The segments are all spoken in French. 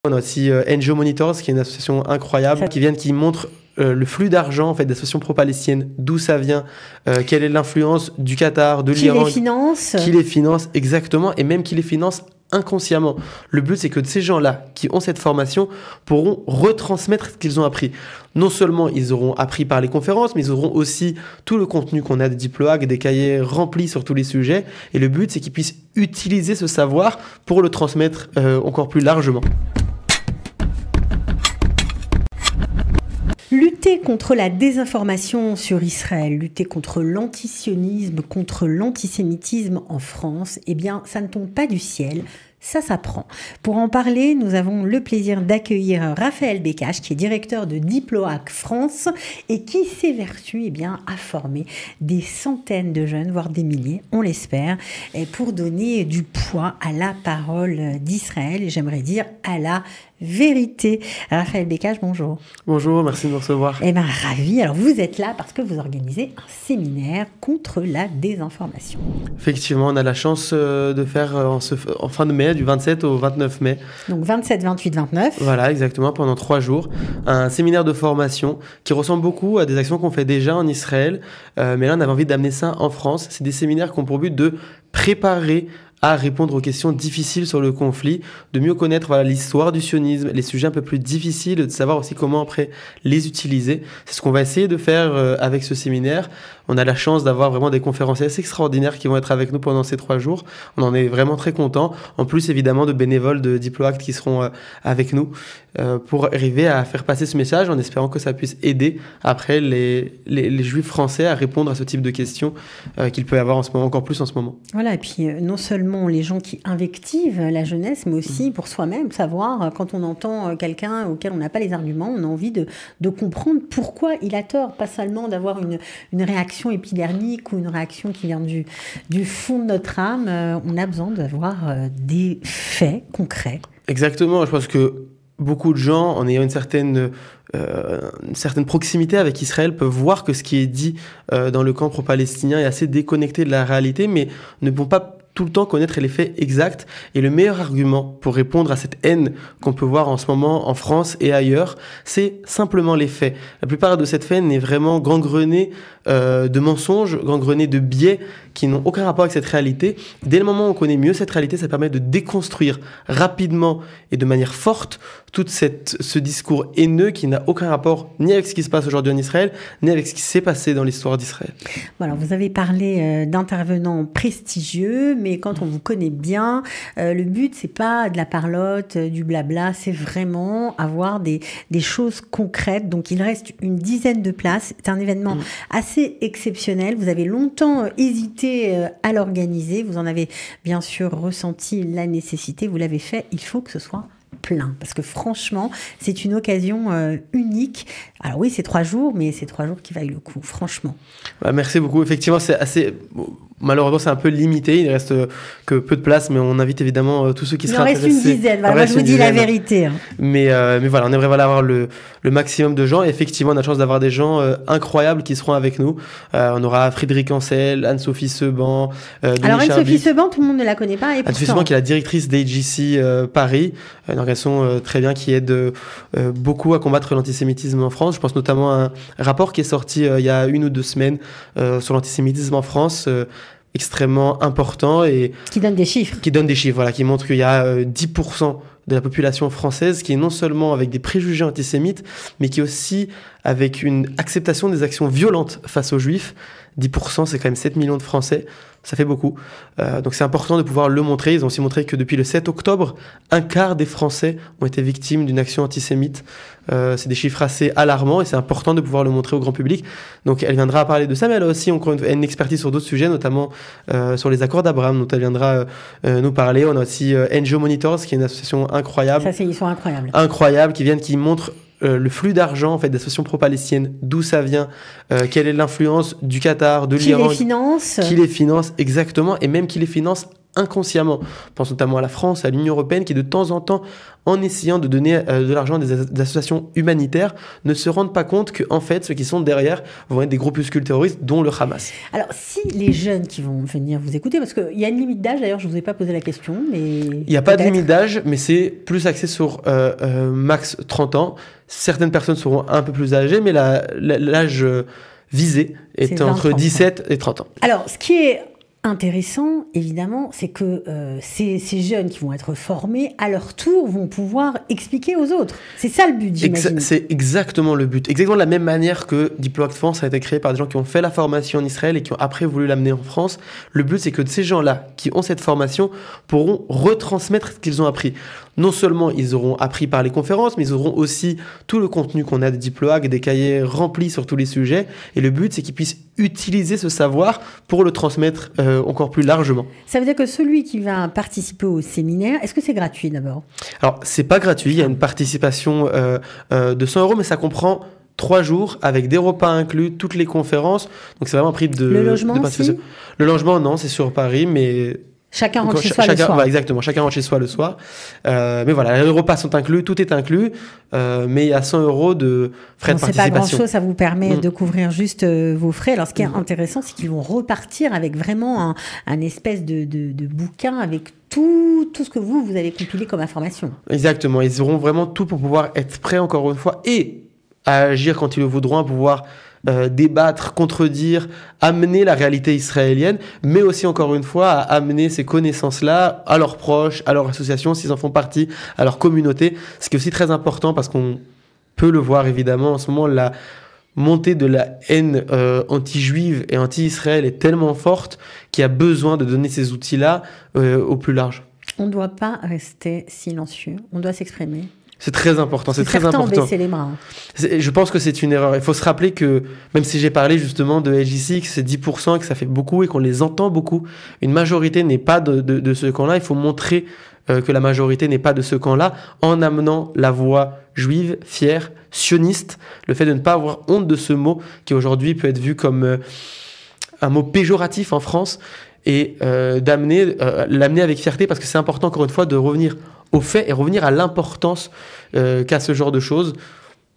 On a aussi NGO Monitors, qui est une association incroyable, qui montre le flux d'argent en fait, des associations pro-palestiniennes, d'où ça vient, quelle est l'influence du Qatar, de l'Iran. Qui les finance, exactement, et même qui les finance inconsciemment. Le but, c'est que ces gens-là, qui ont cette formation, pourront retransmettre ce qu'ils ont appris. Non seulement ils auront appris par les conférences, mais ils auront aussi tout le contenu qu'on a de Diplohack, des cahiers remplis sur tous les sujets. Et le but, c'est qu'ils puissent utiliser ce savoir pour le transmettre encore plus largement. Lutter contre la désinformation sur Israël, lutter contre l'antisionisme, contre l'antisémitisme en France, eh bien, ça ne tombe pas du ciel. Ça s'apprend. Pour en parler, nous avons le plaisir d'accueillir Raphaël Becache, qui est directeur de Diplohack France et qui s'évertue à former des centaines de jeunes, voire des milliers, on l'espère, pour donner du poids à la parole d'Israël et j'aimerais dire à la vérité. Raphaël Becache, bonjour. Bonjour, merci de me recevoir. Ravi. Alors vous êtes là parce que vous organisez un séminaire contre la désinformation. Effectivement, on a la chance de faire en fin de mai, du 27 au 29 mai. Donc 27, 28, 29. Voilà, exactement, pendant 3 jours. Un séminaire de formation qui ressemble beaucoup à des actions qu'on fait déjà en Israël. Mais là, on avait envie d'amener ça en France. C'est des séminaires qui ont pour but de préparer à répondre aux questions difficiles sur le conflit, de mieux connaître l'histoire du sionisme, les sujets un peu plus difficiles, de savoir aussi comment après les utiliser. C'est ce qu'on va essayer de faire avec ce séminaire. On a la chance d'avoir vraiment des conférenciers assez extraordinaires qui vont être avec nous pendant ces 3 jours. On en est vraiment très contents. En plus, évidemment, de bénévoles de Diplohack qui seront avec nous pour arriver à faire passer ce message en espérant que ça puisse aider après les juifs français à répondre à ce type de questions qu'ils peuvent avoir en ce moment, encore plus en ce moment. Voilà, et puis non seulement les gens qui invectivent la jeunesse, mais aussi pour soi-même, savoir quand on entend quelqu'un auquel on n'a pas les arguments, on a envie de comprendre pourquoi il a tort, pas seulement d'avoir une réaction épidermique ou une réaction qui vient du fond de notre âme. On a besoin d'avoir des faits concrets. Exactement, je pense que beaucoup de gens, en ayant une certaine proximité avec Israël, peuvent voir que ce qui est dit dans le camp pro-palestinien est assez déconnecté de la réalité, mais ne vont pas tout le temps connaître les faits exacts. Et le meilleur argument pour répondre à cette haine qu'on peut voir en ce moment en France et ailleurs, c'est simplement les faits. La plupart de cette haine est vraiment gangrenée de mensonges, gangrenée de biais qui n'ont aucun rapport avec cette réalité. Dès le moment où on connaît mieux cette réalité, ça permet de déconstruire rapidement et de manière forte tout ce discours haineux qui n'a aucun rapport ni avec ce qui se passe aujourd'hui en Israël, ni avec ce qui s'est passé dans l'histoire d'Israël. Voilà, vous avez parlé d'intervenants prestigieux, mais quand on vous connaît bien, le but, c'est pas de la parlotte, du blabla, c'est vraiment avoir des choses concrètes. Donc, il reste une dizaine de places. C'est un événement assez exceptionnel. Vous avez longtemps hésité à l'organiser. Vous en avez bien sûr ressenti la nécessité. Vous l'avez fait. Il faut que ce soit plein, parce que franchement, c'est une occasion unique. Alors oui, c'est 3 jours, mais c'est 3 jours qui valent le coup, franchement. Merci beaucoup. Effectivement, c'est assez... Malheureusement, c'est un peu limité. Il ne reste que peu de place, mais on invite évidemment tous ceux qui seraient intéressés. Il en reste une dizaine. Voilà, moi, je vous dis la vérité. Mais voilà, on aimerait avoir le maximum de gens. Et effectivement, on a la chance d'avoir des gens incroyables qui seront avec nous. On aura Friedrich Ancel, Anne-Sophie Seban. Alors, Anne-Sophie Seban, tout le monde ne la connaît pas. Anne-Sophie Seban, qui est la directrice d'AGC Paris, une organisation très bien qui aide beaucoup à combattre l'antisémitisme en France. Je pense notamment à un rapport qui est sorti il y a 1 ou 2 semaines sur l'antisémitisme en France. Extrêmement important et qui donne des chiffres. Voilà, qui montre qu'il y a 10% de la population française qui est non seulement avec des préjugés antisémites, mais qui est aussi avec une acceptation des actions violentes face aux juifs. 10%, c'est quand même 7 millions de Français. Ça fait beaucoup. Donc c'est important de pouvoir le montrer. Ils ont aussi montré que depuis le 7 octobre, 1/4 des Français ont été victimes d'une action antisémite. C'est des chiffres assez alarmants et c'est important de pouvoir le montrer au grand public. Donc elle viendra parler de ça, mais elle a aussi encore une expertise sur d'autres sujets, notamment sur les accords d'Abraham, dont elle viendra nous parler. On a aussi NGO Monitors, qui est une association incroyable. Ça, ils sont incroyables. Incroyable, qui montre le flux d'argent en fait, des associations pro-palestiniennes, d'où ça vient, quelle est l'influence du Qatar, de l'Iran. Qui les finance. Qui les finance, exactement, et même qui les finance inconsciemment. On pense notamment à la France, à l'Union européenne, qui de temps en temps, en essayant de donner de l'argent à des associations humanitaires, ne se rendent pas compte que, en fait, ceux qui sont derrière vont être des groupuscules terroristes, dont le Hamas. Alors, si les jeunes qui vont venir vous écouter, parce qu'il y a une limite d'âge, d'ailleurs, je ne vous ai pas posé la question, mais... Il n'y a pas de limite d'âge, mais c'est plus axé sur max 30 ans. Certaines personnes seront un peu plus âgées, mais l'âge visé est entre 17 et 30 ans. Alors, ce qui est intéressant, évidemment, c'est que ces jeunes qui vont être formés, à leur tour, vont pouvoir expliquer aux autres. C'est ça le but, j'imagine. C'est exactement le but. Exactement de la même manière que Diploact France a été créé par des gens qui ont fait la formation en Israël et qui ont après voulu l'amener en France. Le but, c'est que ces gens-là, qui ont cette formation, pourront retransmettre ce qu'ils ont appris. Non seulement ils auront appris par les conférences, mais ils auront aussi tout le contenu qu'on a de Diploact, des cahiers remplis sur tous les sujets. Et le but, c'est qu'ils puissent utiliser ce savoir pour le transmettre encore plus largement. Ça veut dire que celui qui va participer au séminaire, est-ce que c'est gratuit d'abord? Alors, c'est pas gratuit, il y a une participation de 100 €, mais ça comprend 3 jours avec des repas inclus, toutes les conférences. Donc, c'est vraiment un prix de... Le logement aussi? Le logement, non, c'est sur Paris, mais... Chacun rentre chez soi le soir. Exactement, chacun rentre chez soi le soir. Mais voilà, les repas sont inclus, tout est inclus, mais il y a 100 € de frais de participation. C'est pas grand-chose, ça vous permet de couvrir juste vos frais. Alors, ce qui est intéressant, c'est qu'ils vont repartir avec vraiment un espèce de bouquin avec tout ce que vous avez compilé comme information. Exactement, ils auront vraiment tout pour pouvoir être prêts, encore une fois, et à agir quand ils le voudront, à pouvoir... débattre, contredire, amener la réalité israélienne, mais aussi, encore une fois, à amener ces connaissances-là à leurs proches, à leurs associations, s'ils en font partie, à leur communauté. Ce qui est aussi très important parce qu'on peut le voir, évidemment, en ce moment, la montée de la haine anti-juive et anti-Israël est tellement forte qu'il y a besoin de donner ces outils-là au plus large. On ne doit pas rester silencieux, on doit s'exprimer. C'est très important, c'est très important. Baisser les bras. Je pense que c'est une erreur. Il faut se rappeler que, même si j'ai parlé justement de LGC, que c'est 10% et que ça fait beaucoup et qu'on les entend beaucoup, une majorité n'est pas de ce camp-là. Il faut montrer que la majorité n'est pas de ce camp-là en amenant la voix juive, fière, sioniste, le fait de ne pas avoir honte de ce mot qui aujourd'hui peut être vu comme un mot péjoratif en France et l'amener avec fierté parce que c'est important encore une fois de revenir aux faits et revenir à l'importance qu'a ce genre de choses.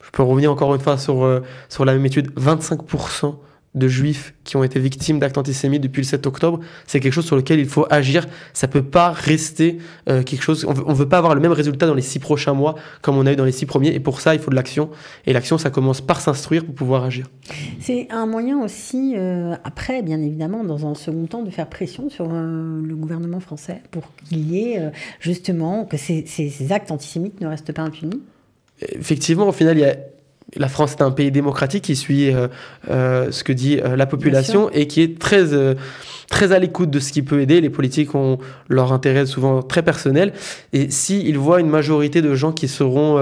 Je peux revenir encore une fois sur la même étude. 25% de juifs qui ont été victimes d'actes antisémites depuis le 7 octobre. C'est quelque chose sur lequel il faut agir. Ça peut pas rester quelque chose... On veut pas avoir le même résultat dans les 6 prochains mois comme on a eu dans les 6 premiers. Et pour ça, il faut de l'action. Et l'action, ça commence par s'instruire pour pouvoir agir. C'est un moyen aussi, après, bien évidemment, dans un second temps, de faire pression sur le gouvernement français pour qu'il y ait justement que ces actes antisémites ne restent pas impunis. Effectivement, au final, la France est un pays démocratique qui suit ce que dit la population et qui est très à l'écoute de ce qui peut aider. Les politiques ont leur intérêt souvent très personnel. Et s'ils voient une majorité de gens qui seront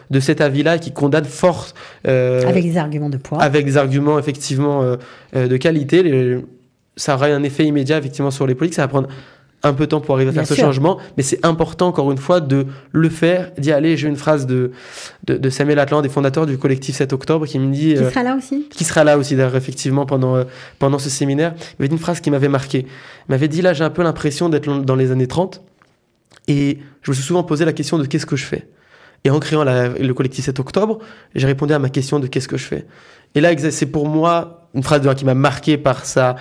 de cet avis-là, qui condamnent fort... avec des arguments de poids. Avec des arguments, effectivement, de qualité, ça aura un effet immédiat, effectivement, sur les politiques. Ça va prendre un peu de temps pour arriver à faire ce changement, mais c'est important, encore une fois, de le faire, d'y aller. J'ai une phrase de Samuel Atlan, des fondateurs du collectif 7 octobre, qui me dit... Qui sera là aussi ? Qui sera là aussi, d'ailleurs, effectivement, pendant ce séminaire. Il y avait une phrase qui m'avait marqué. Il m'avait dit, là, j'ai un peu l'impression d'être dans les années 30, et je me suis souvent posé la question de qu'est-ce que je fais ? Et en créant le collectif 7 octobre, j'ai répondu à ma question de qu'est-ce que je fais ? Et là, c'est pour moi une phrase qui m'a marqué par sa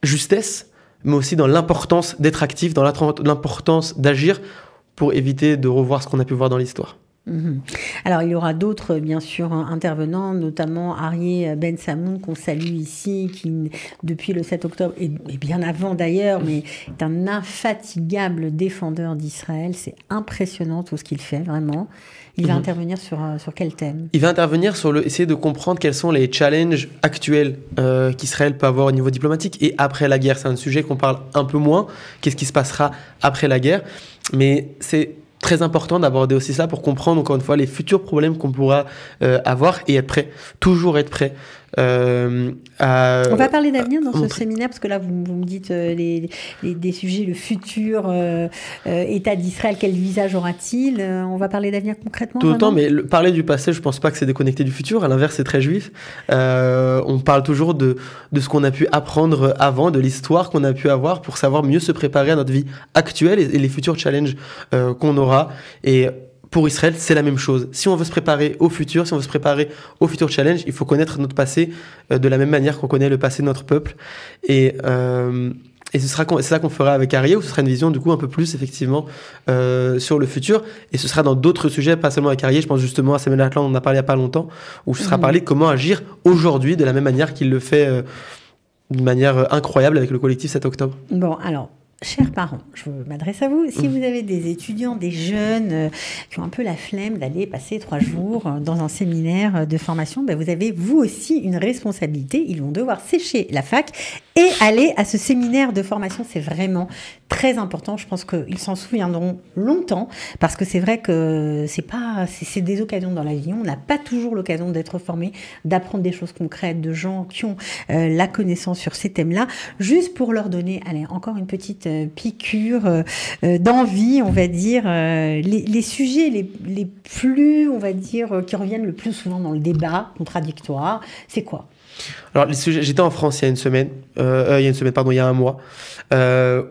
justesse, mais aussi dans l'importance d'être actif, dans l'importance d'agir pour éviter de revoir ce qu'on a pu voir dans l'histoire. Alors, il y aura d'autres, bien sûr, intervenants, notamment Aryeh Ben Samoun, qu'on salue ici, qui, depuis le 7 octobre, et bien avant d'ailleurs, mais est un infatigable défendeur d'Israël. C'est impressionnant tout ce qu'il fait, vraiment. Il va intervenir sur quel thème ? Il va intervenir sur essayer de comprendre quels sont les challenges actuels qu'Israël peut avoir au niveau diplomatique et après la guerre. C'est un sujet qu'on parle un peu moins. Qu'est-ce qui se passera après la guerre ? Mais c'est très important d'aborder aussi ça pour comprendre, encore une fois, les futurs problèmes qu'on pourra avoir et être prêt, toujours être prêt On va parler d'avenir dans ce séminaire, parce que là, vous me dites des sujets, le futur État d'Israël, quel visage aura-t-il? On va parler d'avenir concrètement? Tout autant, mais parler du passé, je pense pas que c'est déconnecté du futur. À l'inverse, c'est très juif. On parle toujours de ce qu'on a pu apprendre avant, de l'histoire qu'on a pu avoir pour savoir mieux se préparer à notre vie actuelle et les futurs challenges qu'on aura. Et pour Israël, c'est la même chose. Si on veut se préparer au futur, si on veut se préparer au futur challenge, il faut connaître notre passé de la même manière qu'on connaît le passé de notre peuple. Et c'est ça qu'on fera avec Arié, où ce sera une vision du coup un peu plus effectivement sur le futur. Et ce sera dans d'autres sujets, pas seulement avec Arié. Je pense justement à Samuel Atlan, on en a parlé il n'y a pas longtemps, où ce sera parlé de comment agir aujourd'hui de la même manière qu'il le fait d'une manière incroyable avec le collectif 7 octobre. Bon, alors... Chers parents, je m'adresse à vous. Si vous avez des étudiants, des jeunes qui ont un peu la flemme d'aller passer 3 jours dans un séminaire de formation, ben vous avez vous aussi une responsabilité. Ils vont devoir sécher la fac et aller à ce séminaire de formation. C'est vraiment très important. Je pense qu'ils s'en souviendront longtemps, parce que c'est vrai que c'est des occasions dans la vie. On n'a pas toujours l'occasion d'être formé, d'apprendre des choses concrètes, de gens qui ont la connaissance sur ces thèmes-là, juste pour leur donner, allez, encore une petite piqûre d'envie, on va dire, les sujets les plus, on va dire, qui reviennent le plus souvent dans le débat contradictoire, c'est quoi? Alors, les sujets, j'étais en France il y a un mois,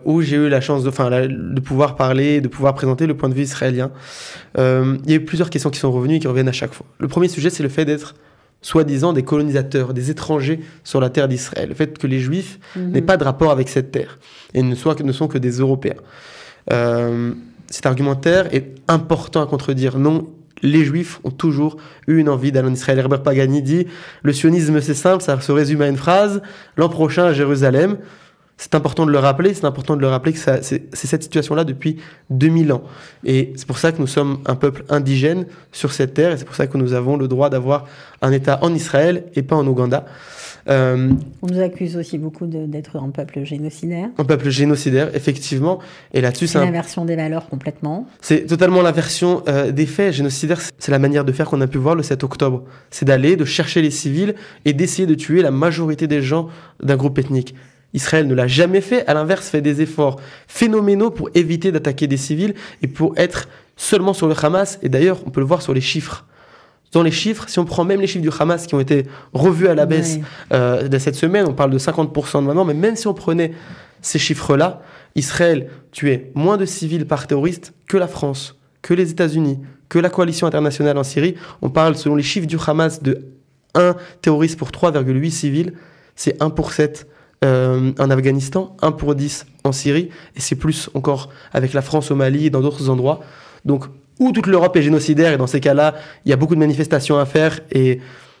où j'ai eu la chance de pouvoir parler, de pouvoir présenter le point de vue israélien. Il y a eu plusieurs questions qui sont revenues et qui reviennent à chaque fois. Le premier sujet, c'est le fait d'être soi-disant des colonisateurs, des étrangers sur la terre d'Israël. Le fait que les Juifs n'aient pas de rapport avec cette terre et ne sont que des Européens. Cet argumentaire est important à contredire. Non, les Juifs ont toujours eu une envie d'aller en Israël. Herbert Pagani dit « Le sionisme, c'est simple, ça se résume à une phrase, l'an prochain à Jérusalem ». C'est important de le rappeler, que c'est cette situation-là depuis 2000 ans. Et c'est pour ça que nous sommes un peuple indigène sur cette terre, et c'est pour ça que nous avons le droit d'avoir un État en Israël et pas en Ouganda. On nous accuse aussi beaucoup d'être un peuple génocidaire. Un peuple génocidaire, effectivement. Et là-dessus, c'est l'inversion des valeurs complètement. C'est totalement l'inversion des faits. Génocidaire, c'est la manière de faire qu'on a pu voir le 7 octobre. C'est d'aller, de chercher les civils et d'essayer de tuer la majorité des gens d'un groupe ethnique. Israël ne l'a jamais fait, à l'inverse fait des efforts phénoménaux pour éviter d'attaquer des civils et pour être seulement sur le Hamas. Et d'ailleurs, on peut le voir sur les chiffres. Dans les chiffres, si on prend même les chiffres du Hamas qui ont été revus à la baisse de cette semaine, on parle de 50% de maintenant, mais même si on prenait ces chiffres-là, Israël tuait moins de civils par terroriste que la France, que les États-Unis, que la coalition internationale en Syrie. On parle, selon les chiffres du Hamas, de 1 terroriste pour 3,8 civils. C'est 1 pour 7 en Afghanistan, 1 pour 10 en Syrie, et c'est plus encore avec la France au Mali et dans d'autres endroits. Donc, où toute l'Europe est génocidaire, et dans ces cas-là, il y a beaucoup de manifestations à faire et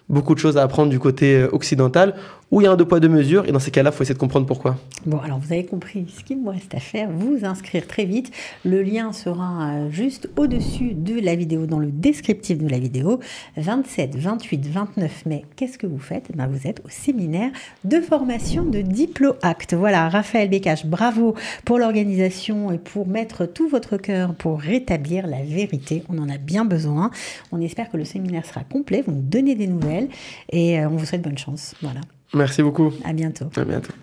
beaucoup de choses à apprendre du côté occidental, où il y a un 2 poids 2 mesures, et dans ces cas-là, il faut essayer de comprendre pourquoi. Bon, alors vous avez compris ce qu'il me reste à faire, vous inscrire très vite. Le lien sera juste au-dessus de la vidéo, dans le descriptif de la vidéo. 27, 28, 29 mai, qu'est-ce que vous faites? Vous êtes au séminaire de formation de DiploAct. Voilà, Raphaël Bécache, bravo pour l'organisation et pour mettre tout votre cœur pour rétablir la vérité. On en a bien besoin. On espère que le séminaire sera complet, vous nous donnez des nouvelles et on vous souhaite bonne chance. Voilà. Merci beaucoup. À bientôt. À bientôt.